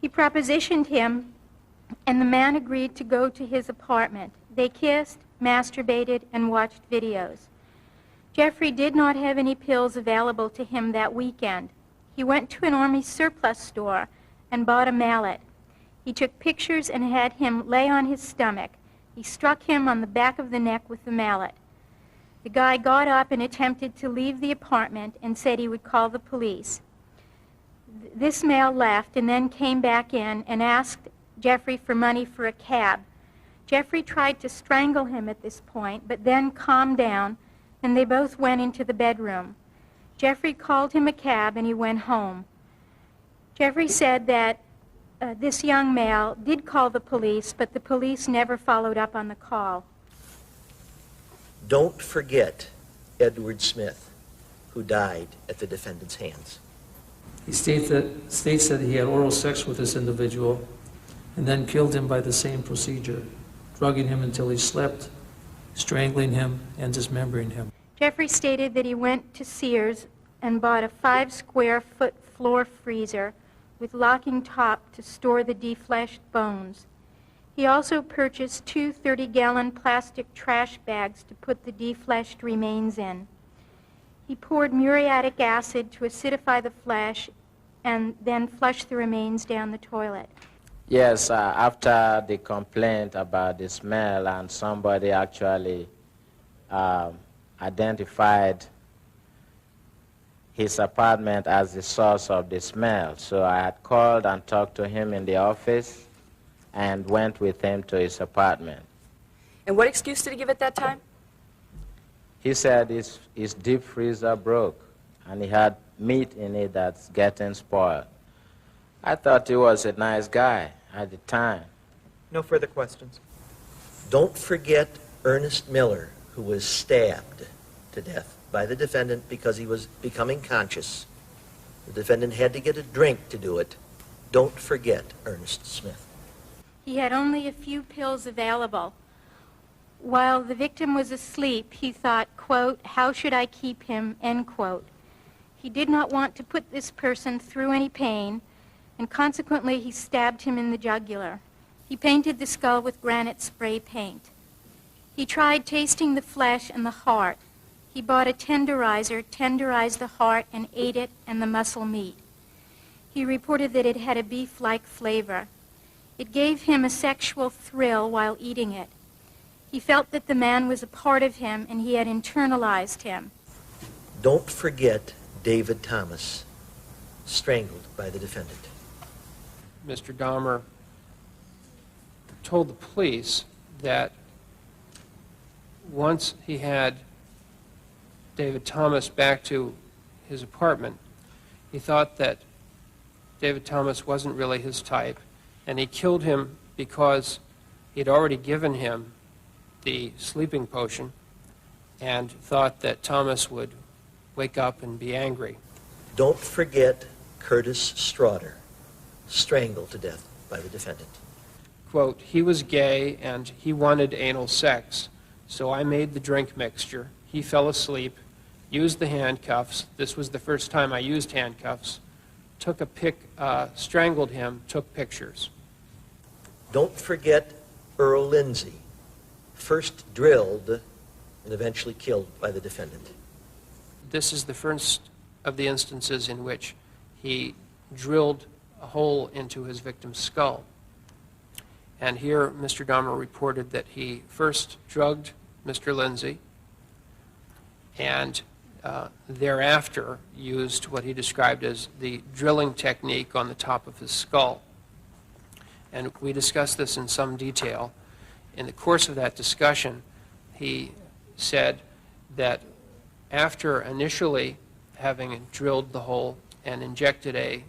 He propositioned him, and the man agreed to go to his apartment. They kissed, masturbated, and watched videos. Jeffrey did not have any pills available to him that weekend. He went to an Army surplus store and bought a mallet. He took pictures and had him lay on his stomach. He struck him on the back of the neck with the mallet. The guy got up and attempted to leave the apartment and said he would call the police. This male left and then came back in and asked Jeffrey for money for a cab. Jeffrey tried to strangle him at this point, but then calmed down, and they both went into the bedroom. Jeffrey called him a cab and he went home. Jeffrey said that this young male did call the police, but the police never followed up on the call. Don't forget Edward Smith, who died at the defendant's hands. He states that he had oral sex with this individual and then killed him by the same procedure, drugging him until he slept, strangling him, and dismembering him. Jeffrey stated that he went to Sears and bought a 5-square-foot floor freezer with locking top to store the defleshed bones. He also purchased 2 30-gallon plastic trash bags to put the defleshed remains in. He poured muriatic acid to acidify the flesh and then flushed the remains down the toilet. Yes, after the complaint about the smell, and somebody actually identified his apartment as the source of the smell. So I had called and talked to him in the office and went with him to his apartment. And what excuse did he give at that time? He said his deep freezer broke and he had meat in it that's getting spoiled. I thought he was a nice guy at the time. No further questions. Don't forget Ernest Miller, who was stabbed to death by the defendant because he was becoming conscious. The defendant had to get a drink to do it. Don't forget Ernest Smith. He had only a few pills available. While the victim was asleep, he thought, quote, "How should I keep him," end quote. He did not want to put this person through any pain, and consequently he stabbed him in the jugular. He painted the skull with granite spray paint. He tried tasting the flesh and the heart. He bought a tenderizer, tenderized the heart, and ate it and the muscle meat. He reported that it had a beef-like flavor. It gave him a sexual thrill while eating it. He felt that the man was a part of him and he had internalized him. Don't forget David Thomas, strangled by the defendant. Mr. Dahmer told the police that once he had David Thomas back to his apartment, he thought that David Thomas wasn't really his type, and he killed him because he'd already given him the sleeping potion and thought that Thomas would wake up and be angry. Don't forget Curtis Straughter, strangled to death by the defendant. Quote, "He was gay and he wanted anal sex, so I made the drink mixture. He fell asleep, used the handcuffs. This was the first time I used handcuffs. Strangled him, took pictures." Don't forget Earl Lindsay, first drilled and eventually killed by the defendant. This is the first of the instances in which he drilled a hole into his victim's skull. And here Mr. Dahmer reported that he first drugged Mr. Lindsay and thereafter used what he described as the drilling technique on the top of his skull. And we discussed this in some detail. In the course of that discussion, he said that after initially having drilled the hole and injected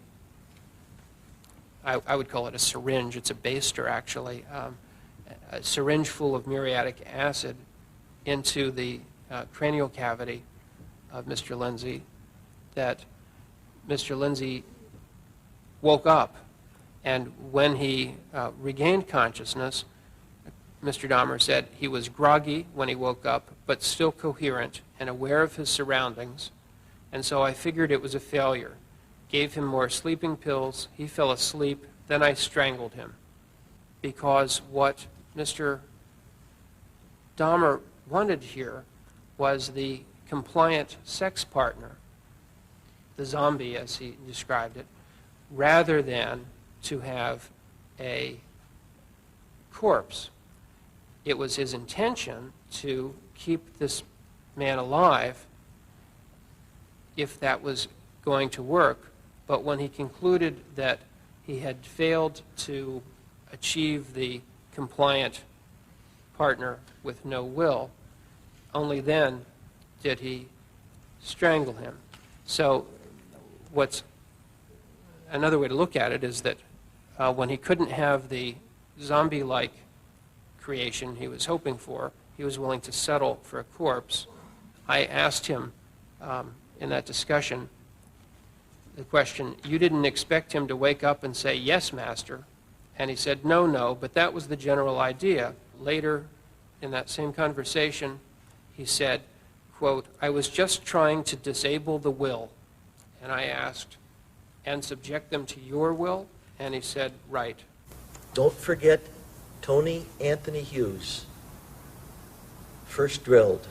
I would call it a syringe, it's a baster actually, a syringe full of muriatic acid into the cranial cavity of Mr. Lindsay, that Mr. Lindsay woke up, and when he regained consciousness, Mr. Dahmer said he was groggy when he woke up, but still coherent and aware of his surroundings, and so I figured it was a failure. Gave him more sleeping pills, he fell asleep, then I strangled him. Because what Mr. Dahmer wanted here was the compliant sex partner, the zombie as he described it, rather than to have a corpse. It was his intention to keep this man alive if that was going to work, but when he concluded that he had failed to achieve the compliant partner with no will, only then did he strangle him. So what's another way to look at it is that when he couldn't have the zombie-like creation he was hoping for, he was willing to settle for a corpse. I asked him in that discussion the question, you didn't expect him to wake up and say, yes, master. And he said, no, no, but that was the general idea. Later in that same conversation, he said, quote, I was just trying to disable the will. And I asked, and subject them to your will? And he said, right. Don't forget Tony Anthony Hughes, first drilled,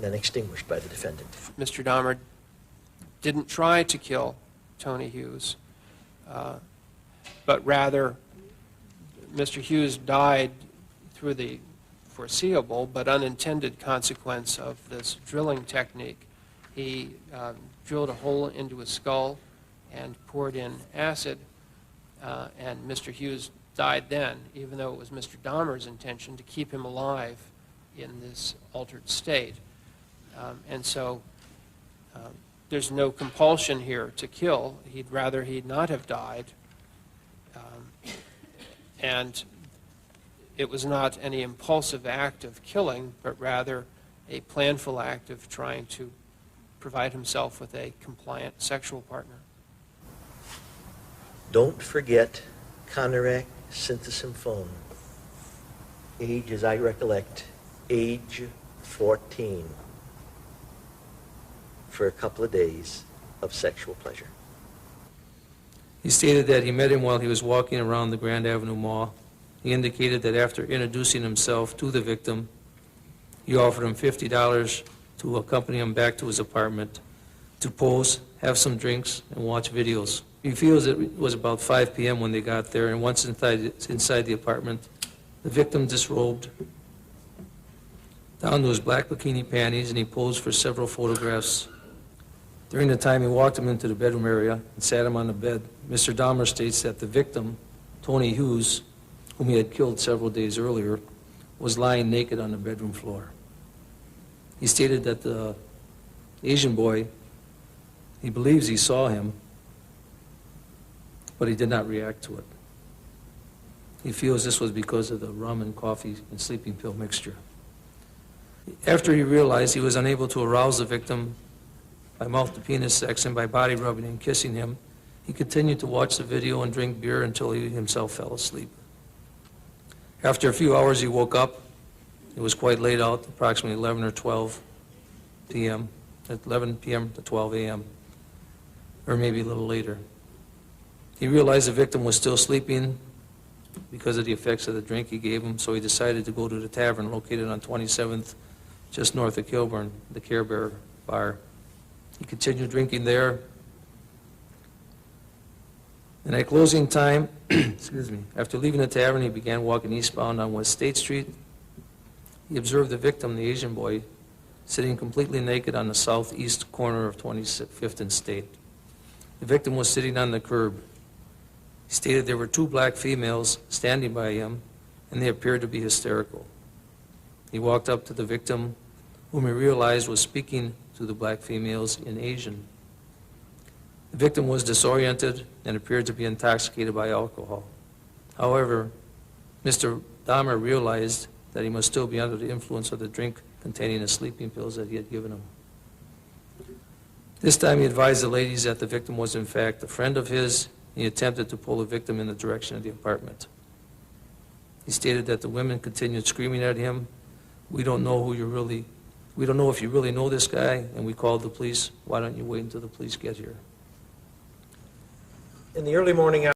then extinguished by the defendant. Mr. Dahmer didn't try to kill Tony Hughes, but rather Mr. Hughes died through the foreseeable but unintended consequence of this drilling technique. He drilled a hole into his skull and poured in acid, and Mr. Hughes died then, even though it was Mr. Dahmer's intention to keep him alive in this altered state. And so there's no compulsion here to kill. He'd rather he'd not have died. And it was not any impulsive act of killing, but rather a planful act of trying to provide himself with a compliant sexual partner. Don't forget Conorak Synthesymphone, age, as I recollect, age 14, for a couple of days of sexual pleasure. He stated that he met him while he was walking around the Grand Avenue Mall. He indicated that after introducing himself to the victim, he offered him $50 to accompany him back to his apartment to pose, have some drinks, and watch videos. He feels it was about 5 p.m. when they got there, and once inside the apartment, the victim disrobed down to his black bikini panties, and he posed for several photographs. During the time, he walked him into the bedroom area and sat him on the bed. Mr. Dahmer states that the victim, Tony Hughes, whom he had killed several days earlier, was lying naked on the bedroom floor. He stated that the Asian boy, he believes he saw him, but he did not react to it. He feels this was because of the rum and coffee and sleeping pill mixture. After he realized he was unable to arouse the victim by mouth-to-penis sex and by body rubbing and kissing him, he continued to watch the video and drink beer until he himself fell asleep. After a few hours, he woke up. It was quite late out, approximately 11 or 12 p.m., at 11 p.m. to 12 a.m., or maybe a little later. He realized the victim was still sleeping because of the effects of the drink he gave him, so he decided to go to the tavern located on 27th, just north of Kilburn, the Care Bear Bar. He continued drinking there. And at closing time, excuse me, after leaving the tavern, he began walking eastbound on West State Street. He observed the victim, the Asian boy, sitting completely naked on the southeast corner of 25th and State. The victim was sitting on the curb. He stated there were two black females standing by him, and they appeared to be hysterical. He walked up to the victim, whom he realized was speaking to the black females in Asian. The victim was disoriented and appeared to be intoxicated by alcohol. However, Mr. Dahmer realized that he must still be under the influence of the drink containing the sleeping pills that he had given him. This time he advised the ladies that the victim was in fact a friend of his. He attempted to pull the victim in the direction of the apartment. He stated that the women continued screaming at him, we don't know if you really know this guy, and we called the police. Why don't you wait until the police get here? In the early morning